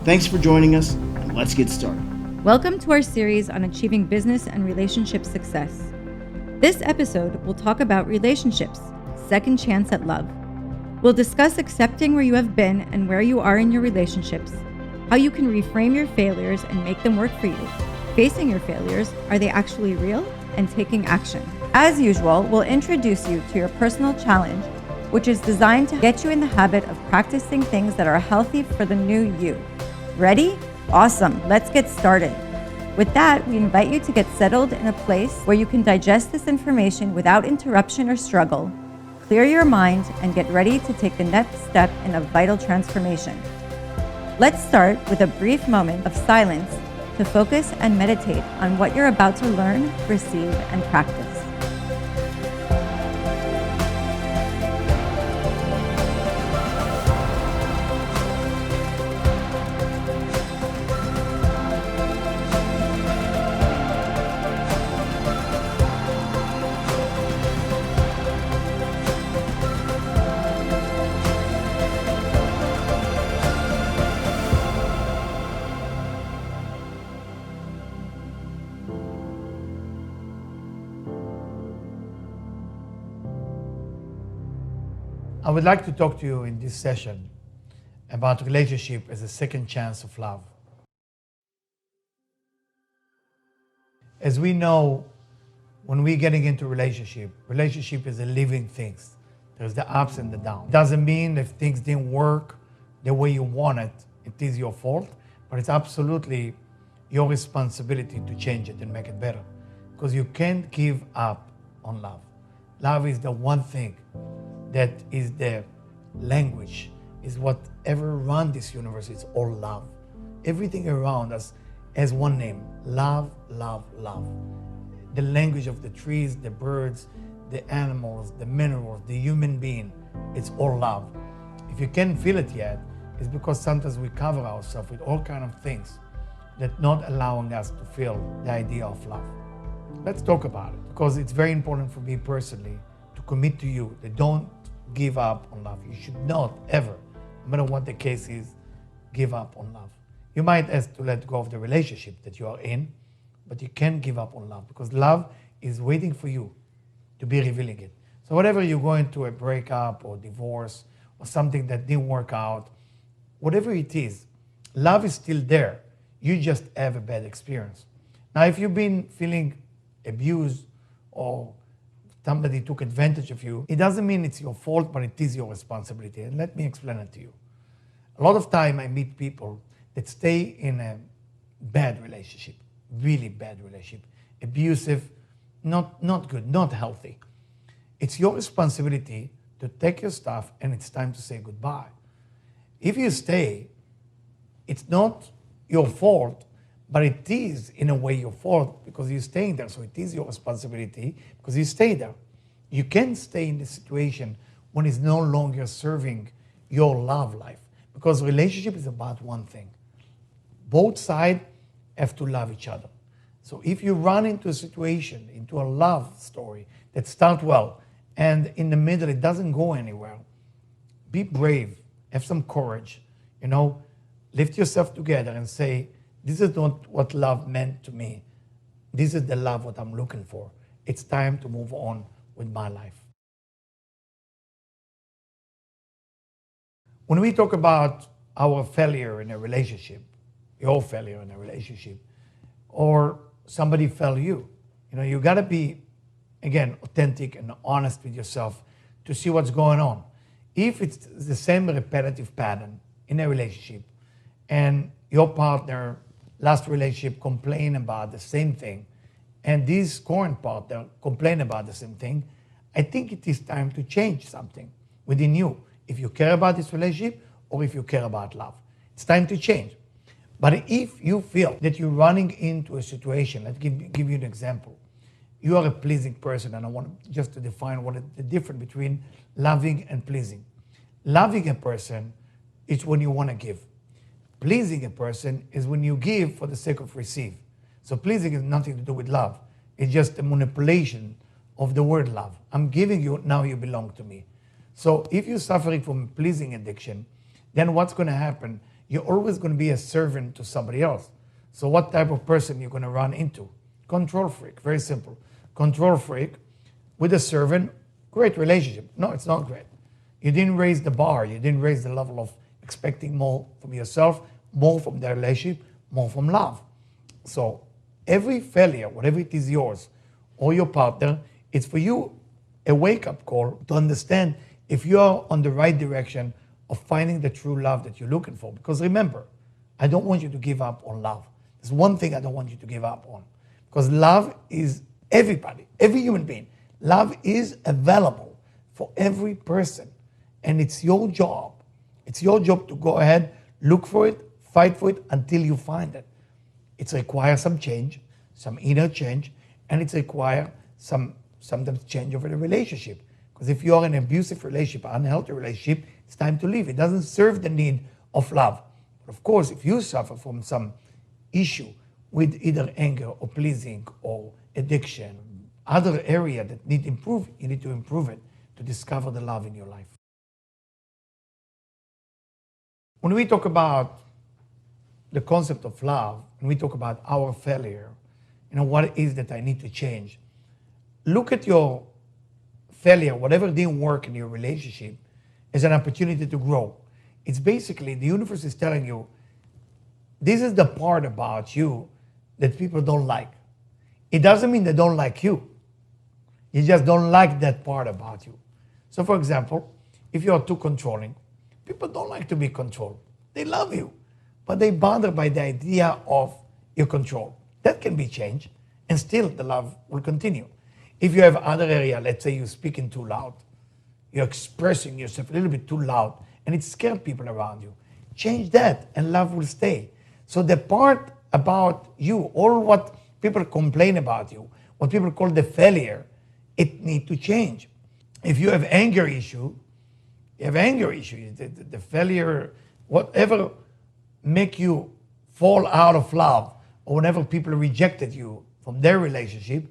Thanks for joining us, and let's get started. Welcome to our series on achieving business and relationship success. This episode will talk about relationships, second chance at love. We'll discuss accepting where you have been and where you are in your relationships, how you can reframe your failures and make them work for you, facing your failures, are they actually real, and taking action. As usual, we'll introduce you to your personal challenge, which is designed to get you in the habit of practicing things that are healthy for the new you. Ready? Awesome, let's get started. With that, we invite you to get settled in a place where you can digest this information without interruption or struggle, clear your mind, and get ready to take the next step in a vital transformation. Let's start with a brief moment of silence to focus and meditate on what you're about to learn, receive, and practice. I would like to talk to you in this session about relationship as a second chance of love. As we know, when we're getting into relationship is a living thing. There's the ups and the downs. It doesn't mean if things didn't work the way you want it, it is your fault, but it's absolutely your responsibility to change it and make it better. Because you can't give up on love. Love is the one thing that is the language, is whatever runs this universe, it's all love. Everything around us has one name: love, love, love. The language of the trees, the birds, the animals, the minerals, the human being, it's all love. If you can't feel it yet, it's because sometimes we cover ourselves with all kinds of things that not allowing us to feel the idea of love. Let's talk about it, because it's very important for me personally to commit to you that don't give up on love. You should not ever, no matter what the case is, give up on love. You might have to let go of the relationship that you are in, but you can't give up on love, because love is waiting for you to be revealing it. So whatever you're going through, a breakup or divorce or something that didn't work out, whatever it is, love is still there. You just have a bad experience. Now, if you've been feeling abused or somebody took advantage of you, it doesn't mean it's your fault, but it is your responsibility. And let me explain it to you. A lot of time I meet people that stay in a bad relationship, really bad relationship, abusive, not good, not healthy. It's your responsibility to take your stuff and it's time to say goodbye. If you stay, it's not your fault, but it is, in a way, your fault because you're staying there. So it is your responsibility because you stay there. You can't stay in this situation when it's no longer serving your love life, because relationship is about one thing. Both sides have to love each other. So if you run into a situation, into a love story that starts well, and in the middle it doesn't go anywhere, be brave, have some courage, lift yourself together and say, this is not what love meant to me. This is the love what I'm looking for. It's time to move on with my life. When we talk about our failure in a relationship, your failure in a relationship, or somebody failed you, you got to be, again, authentic and honest with yourself to see what's going on. If it's the same repetitive pattern in a relationship and your partner last relationship complain about the same thing, and this current partner complain about the same thing, I think it is time to change something within you. If you care about this relationship or if you care about love, it's time to change. But if you feel that you're running into a situation, let's give you an example. You are a pleasing person, and I want just to define what is the difference between loving and pleasing. Loving a person is when you want to give. Pleasing a person is when you give for the sake of receive. So pleasing has nothing to do with love. It's just a manipulation of the word love. I'm giving you, now you belong to me. So if you're suffering from pleasing addiction, then what's going to happen? you're always going to be a servant to somebody else. So what type of person you're going to run into? Control freak, very simple. Control freak with a servant, great relationship. No, it's not great. You didn't raise the bar. You didn't raise the level of expecting more from yourself, more from the relationship, more from love. So every failure, whatever it is yours or your partner, it's for you a wake-up call to understand if you are on the right direction of finding the true love that you're looking for. Because remember, I don't want you to give up on love. There's one thing I don't want you to give up on. Because love is everybody, every human being. Love is available for every person. And it's your job. It's your job to go ahead, look for it, fight for it until you find it. It requires some change, some inner change, and it requires sometimes change over the relationship. Because if you are in an abusive relationship, an unhealthy relationship, it's time to leave. It doesn't serve the need of love. But of course, if you suffer from some issue with either anger or pleasing or addiction, other area that need improve, you need to improve it to discover the love in your life. When we talk about the concept of love, and we talk about our failure, what it is that I need to change, look at your failure, whatever didn't work in your relationship, as an opportunity to grow. It's basically the universe is telling you, this is the part about you that people don't like. It doesn't mean they don't like you. You just don't like that part about you. So for example, if you are too controlling, people don't like to be controlled. They love you, but they bother by the idea of your control. That can be changed, and still the love will continue. If you have other area, let's say you're speaking too loud, you're expressing yourself a little bit too loud, and it scares people around you, change that, and love will stay. So the part about you, all what people complain about you, what people call the failure, it needs to change. If you have anger issue, you have anger issue. The failure, whatever make you fall out of love, or whenever people rejected you from their relationship,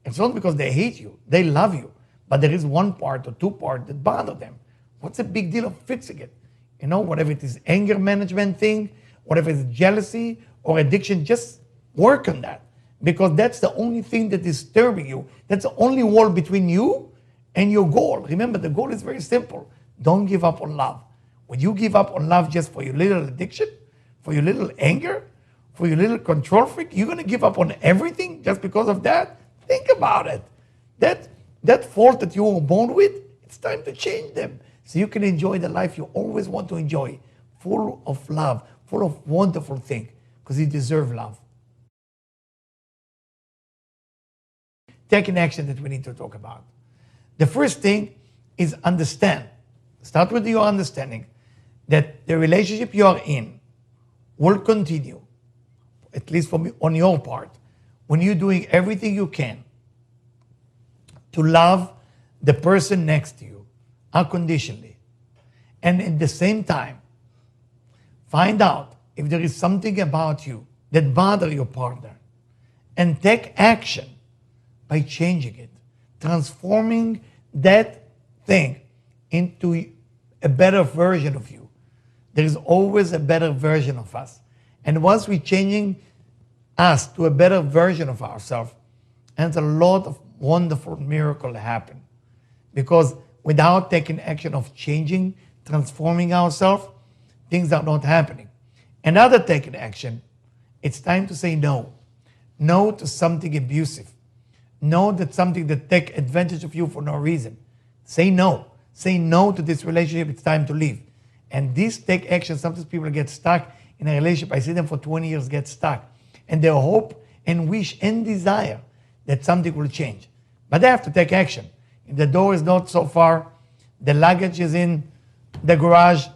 it's not because they hate you, they love you. But there is one part or two parts that bother them. What's the big deal of fixing it? Whatever it is, anger management thing, whatever it's jealousy or addiction, just work on that. Because that's the only thing that is disturbing you. That's the only wall between you and your goal. Remember, the goal is very simple. Don't give up on love. When you give up on love just for your little addiction, for your little anger, for your little control freak, you're going to give up on everything just because of that? Think about it. That fault that you were born with, it's time to change them so you can enjoy the life you always want to enjoy, full of love, full of wonderful things, because you deserve love. Taking action that we need to talk about. The first thing is understand. Start with your understanding that the relationship you are in will continue, at least on your part, when you're doing everything you can to love the person next to you unconditionally. And at the same time, find out if there is something about you that bothers your partner and take action by changing it, transforming that thing into a better version of you. There is always a better version of us. And once we're changing us to a better version of ourselves, and a lot of wonderful miracles happen. Because without taking action of changing, transforming ourselves, things are not happening. Another taking action, it's time to say no. No to something abusive. No to something that takes advantage of you for no reason. Say no. Say no to this relationship, it's time to leave. And this take action, sometimes people get stuck in a relationship. I see them for 20 years get stuck. And they hope and wish and desire that something will change. But they have to take action. If the door is not so far, the luggage is in the garage,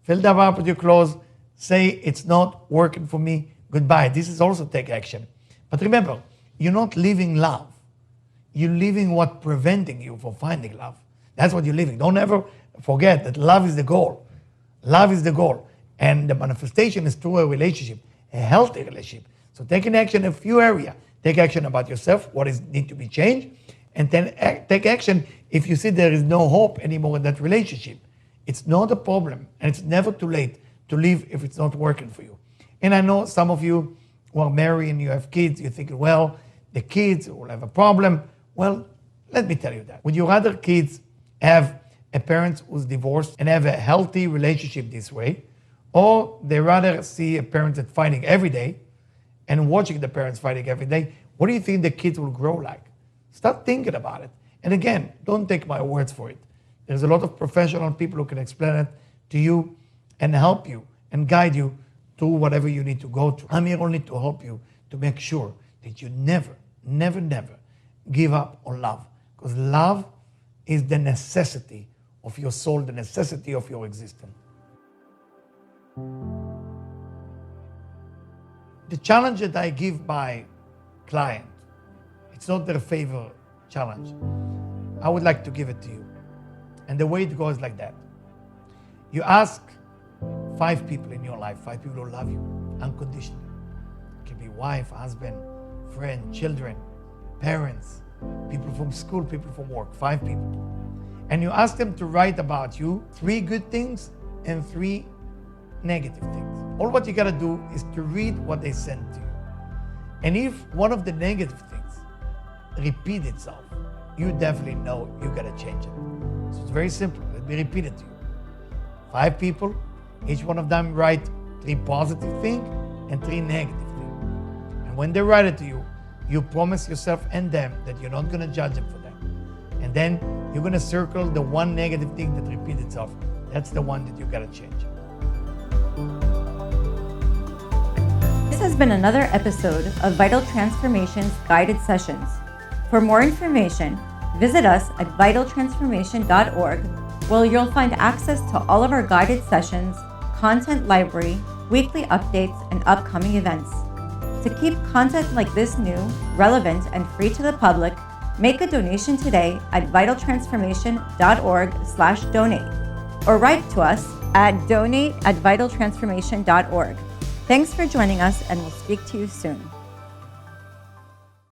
fill them up with your clothes, say it's not working for me, goodbye. This is also take action. But remember, you're not leaving love. You're leaving what preventing you from finding love. That's what you're leaving. Don't ever forget that love is the goal. Love is the goal. And the manifestation is through a relationship, a healthy relationship. So taking action in a few areas. Take action about yourself, what is need to be changed, and then take action if you see there is no hope anymore in that relationship. It's not a problem, and it's never too late to leave if it's not working for you. And I know some of you who are married and you have kids, you're thinking, well, the kids will have a problem. Well, let me tell you that. Would you rather kids have a parent who's divorced and have a healthy relationship this way, or they rather see a parent that's fighting every day and watching the parents fighting every day? What do you think the kids will grow like? Start thinking about it. And again, don't take my words for it. There's a lot of professional people who can explain it to you and help you and guide you to whatever you need to go through. I'm here only to help you to make sure that you never, never, never give up on love. Because love is the necessity of your soul, the necessity of your existence. The challenge that I give my client, it's not their favorite challenge. I would like to give it to you. And the way it goes like that. You ask 5 people in your life, 5 people who love you unconditionally. It can be wife, husband, friend, children, parents, people from school, people from work, 5 people. And you ask them to write about you 3 good things and 3 negative things. All what you gotta do is to read what they send to you. And if one of the negative things repeat itself, you definitely know you gotta change it. So it's very simple. Let me repeat it to you. 5 people, each one of them write 3 positive things and 3 negative things. And when they write it to you, you promise yourself and them that you're not gonna judge them for that. And then you're gonna circle the 1 negative thing that repeats itself. That's the one that you gotta change. This has been another episode of Vital Transformation's guided sessions. For more information, visit us at vitaltransformation.org, where you'll find access to all of our guided sessions, content library, weekly updates, and upcoming events. To keep content like this new, relevant, and free to the public, make a donation today at vitaltransformation.org/donate, or write to us at donate@vitaltransformation.org. Thanks for joining us, and we'll speak to you soon.